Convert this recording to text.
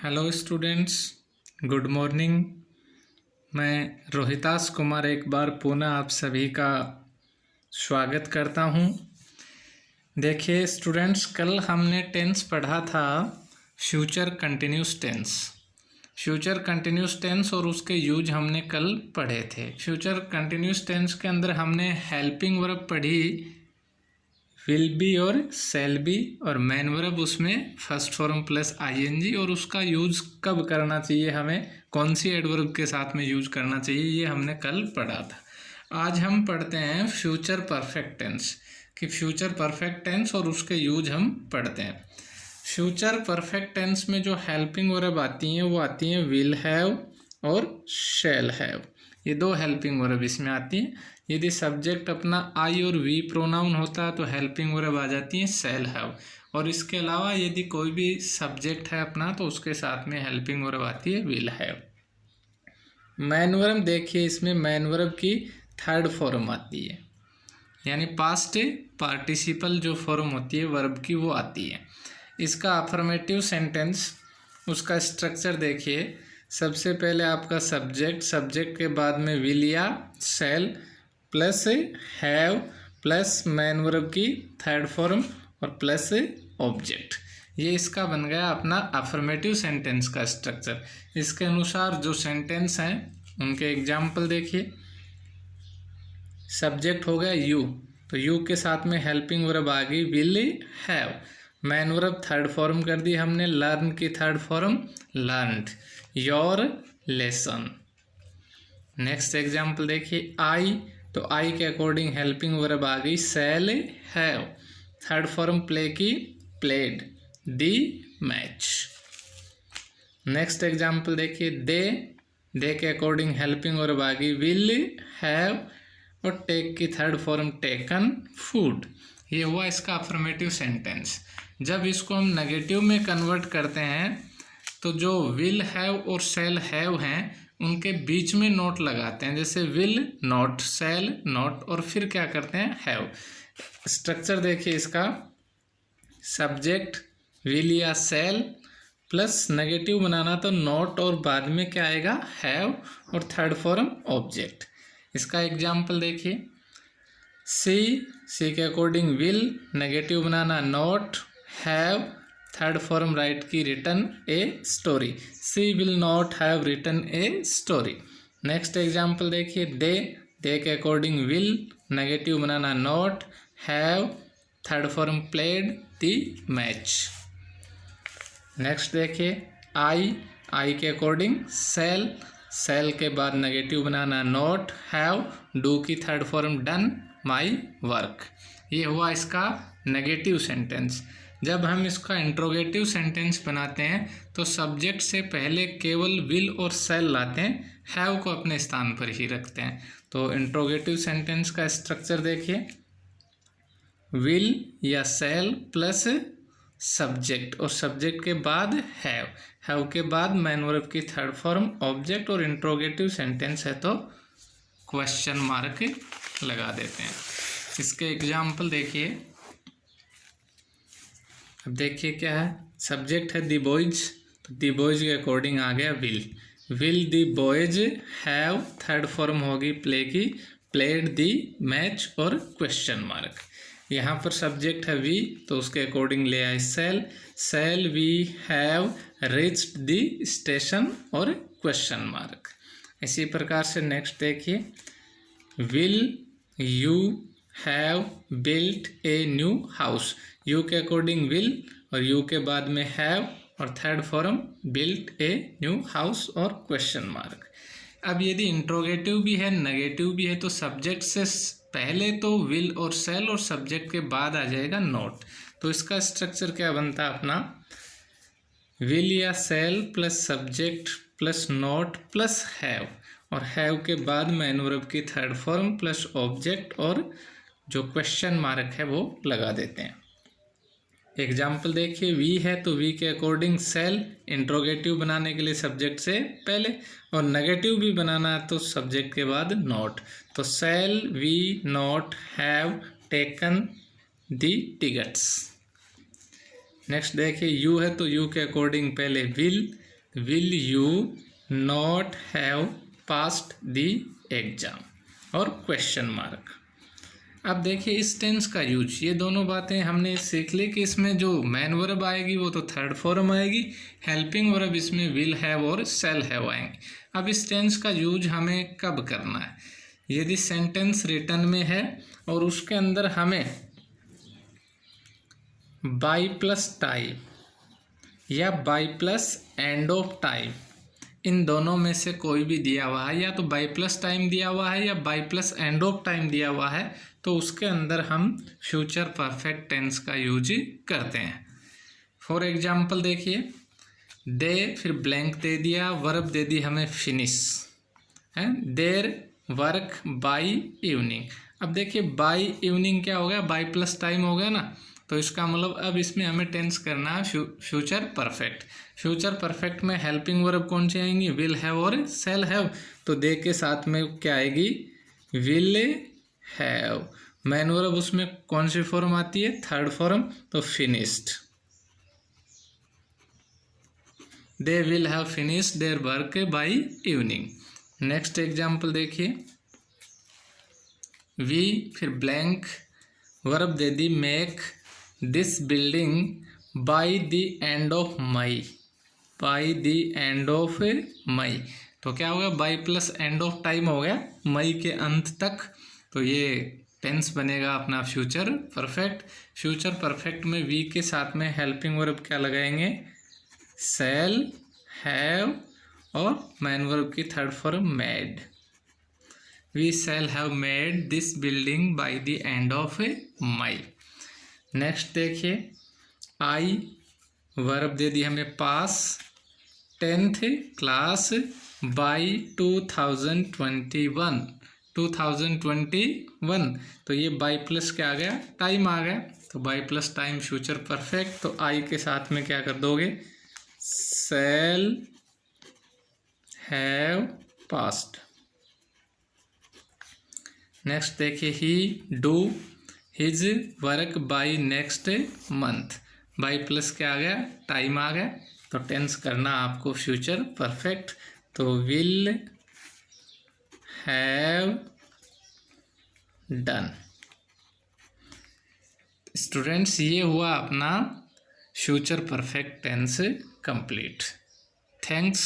Hello students, good morning. मैं रोहितास कुमार एक बार पुनः आप सभी का स्वागत करता हूं। देखिए स्टूडेंट्स, कल हमने टेंस पढ़ा था future continuous tense. Future continuous tense और उसके यूज हमने कल पढ़े थे। फ्यूचर कंटिन्यूस टेंस के अंदर हमने हेल्पिंग वर्ब पढ़ी, विल बी और शैल बी, और मैन वर्ब उसमें फर्स्ट फॉर्म प्लस आईएनजी, और उसका यूज कब करना चाहिए, हमें कौन सी एडवर्ब के साथ में यूज करना चाहिए, ये हमने कल पढ़ा था। आज हम पढ़ते हैं फ्यूचर परफेक्ट टेंस कि फ्यूचर परफेक्ट टेंस और उसके यूज हम पढ़ते हैं। फ्यूचर परफेक्ट टेंस में जो हेल्पिंग वर्ब आती हैं वो आती हैं विल हैव और शैल हैव। ये दो हेल्पिंग वर्ब इसमें आती हैं। यदि सब्जेक्ट अपना आई और वी प्रोनाउन होता है तो हेल्पिंग वर्ब आ जाती है शैल हैव, और इसके अलावा यदि कोई भी सब्जेक्ट है अपना तो उसके साथ में हेल्पिंग वर्ब आती है विल हैव। मैन वर्ब देखिए, इसमें मैन वर्ब की थर्ड फॉर्म आती है, यानी पास्ट पार्टिसिपल जो फॉर्म होती है वर्ब की वो आती है। इसका अफर्मेटिव सेंटेंस, उसका स्ट्रक्चर देखिए। सबसे पहले आपका सब्जेक्ट के बाद में विल या शैल plus have plus man verb की थर्ड फॉर्म और प्लस ऑब्जेक्ट। ये इसका बन गया अपना अफर्मेटिव सेंटेंस का स्ट्रक्चर। इसके अनुसार जो सेंटेंस हैं उनके एग्जाम्पल देखिए। सब्जेक्ट हो गया यू, तो यू के साथ में हेल्पिंग वर्ब आ गई will have. Man verb third form कर दी हमने, लर्न की third form learned, your lesson. Next example देखिए आई, तो आई के अकॉर्डिंग हेल्पिंग वर्ब आ गई shall have, third form play की played, the match. Next example देखिए दे के अकॉर्डिंग हेल्पिंग वर्ब आ गई विल हैव, और टेक की थर्ड फॉर्म टेकन फूड। ये हुआ इसका अफर्मेटिव सेंटेंस। जब इसको हम नेगेटिव में कन्वर्ट करते हैं तो जो विल हैव और शैल हैव हैं उनके बीच में नोट लगाते हैं, जैसे विल नॉट, शैल नॉट, और फिर क्या करते हैं हैव। स्ट्रक्चर देखिए इसका, सब्जेक्ट विल या शैल प्लस नेगेटिव बनाना तो नॉट, और बाद में क्या आएगा हैव, और थर्ड फॉर्म ऑब्जेक्ट। इसका एग्जाम्पल देखिए, सी के अकॉर्डिंग विल, नेगेटिव बनाना not, have, third form write की written a story, she will not have written a story. Next example देखिए, दे के अकॉर्डिंग विल, नेगेटिव बनाना not, have, third form played the match. Next देखिए I के according shall के बाद negative बनाना not, have, do की third form done my work. ये हुआ इसका नेगेटिव सेंटेंस। जब हम इसका इंट्रोगेटिव सेंटेंस बनाते हैं तो सब्जेक्ट से पहले केवल विल और शैल लाते हैं, हैव को अपने स्थान पर ही रखते हैं। तो इंट्रोगेटिव सेंटेंस का स्ट्रक्चर देखिए, विल या शैल प्लस सब्जेक्ट, और सब्जेक्ट के बाद हैव के बाद मैन वर्ब की थर्ड फॉर्म ऑब्जेक्ट, और इंट्रोगेटिव सेंटेंस है तो क्वेश्चन मार्क लगा देते हैं। इसके एग्जाम्पल देखिए। अब देखिए क्या है, सब्जेक्ट है दी बॉयज, तो दी बॉयज के अकॉर्डिंग आ गया will the boys have, third form होगी प्ले की प्लेड दी मैच, और क्वेश्चन मार्क। यहाँ पर सब्जेक्ट है वी, तो उसके अकॉर्डिंग ले आए shall we have reached the station, और क्वेश्चन मार्क। इसी प्रकार से नेक्स्ट देखिए, will you have built a new house, you के अकॉर्डिंग विल, और यू के बाद में हैव, और third form built a new house, और क्वेश्चन मार्क। अब यदि इंट्रोगेटिव भी है नेगेटिव भी है तो सब्जेक्ट से पहले तो विल और शैल, और सब्जेक्ट के बाद आ जाएगा नॉट। तो इसका स्ट्रक्चर क्या बनता है अपना, विल या शैल plus subject plus not plus have, और हैव के बाद मैन वर्ब की थर्ड फॉर्म प्लस ऑब्जेक्ट, और जो क्वेश्चन मार्क है वो लगा देते हैं। एग्जाम्पल देखिए, वी है तो वी के अकॉर्डिंग शैल, इंट्रोगेटिव बनाने के लिए सब्जेक्ट से पहले, और नेगेटिव भी बनाना है तो सब्जेक्ट के बाद नॉट, तो shall we not have taken the tickets. Next देखिए, यू है तो यू के अकॉर्डिंग पहले will, will you not have passed the exam और क्वेश्चन मार्क। अब देखिए इस टेंस का यूज, ये दोनों बातें हमने सीख ली कि इसमें जो मैन वर्ब आएगी वो तो थर्ड फॉर्म आएगी, हेल्पिंग वर्ब इसमें विल हैव और शैल हैव आएंगे। अब इस टेंस का यूज हमें कब करना है? यदि सेंटेंस रिटन में है और उसके अंदर हमें बाई प्लस टाइप या by plus end of type, इन दोनों में से कोई भी दिया हुआ है, या तो बाई प्लस टाइम दिया हुआ है या by plus end of time दिया हुआ है, तो उसके अंदर हम फ्यूचर परफेक्ट टेंस का यूज करते हैं। फॉर एग्जाम्पल देखिए, दे फिर ब्लैंक दे दिया, वर्ब दे दी हमें फिनिश है, देर वर्क बाई इवनिंग। अब देखिए बाई इवनिंग क्या हो गया, बाई प्लस टाइम हो गया ना, तो इसका मतलब अब इसमें हमें टेंस करना है फ्यूचर परफेक्ट। फ्यूचर परफेक्ट में हेल्पिंग वर्ब कौन सी आएंगी, विल हैव और शैल हैव, तो दे के साथ में क्या आएगी, विल हैव। मैन वर्ब उसमें कौन सी फॉर्म आती है, थर्ड फॉर्म, तो finished. They will have finished their work by evening. Next example देखिए, वी फिर ब्लैंक, वर्ब दे दी make this building by the end of May, by the end of May, तो क्या हो गया, by plus end of time हो गया, मई के अंत तक, तो ये टेंस बनेगा अपना फ्यूचर परफेक्ट। फ्यूचर परफेक्ट में वी के साथ में हेल्पिंग वर्ब क्या लगाएंगे, शैल हैव और मैन वर्ब की third form made. We shall have made this building by the end of May. Next देखिए, आई वर्ब दे दी हमें पास 10th क्लास बाई 2021, 2021, तो ये बाई प्लस क्या आ गया, टाइम आ गया, तो by plus time future perfect, तो आई के साथ में क्या कर दोगे, शैल हैव पास्ट। नेक्स्ट देखिए, ही do his work by next month, by plus क्या आ गया, टाइम आ गया, तो टेंस करना आपको फ्यूचर परफेक्ट, तो विल हैव डन। स्टूडेंट्स, ये हुआ अपना future perfect tense complete. Thanks.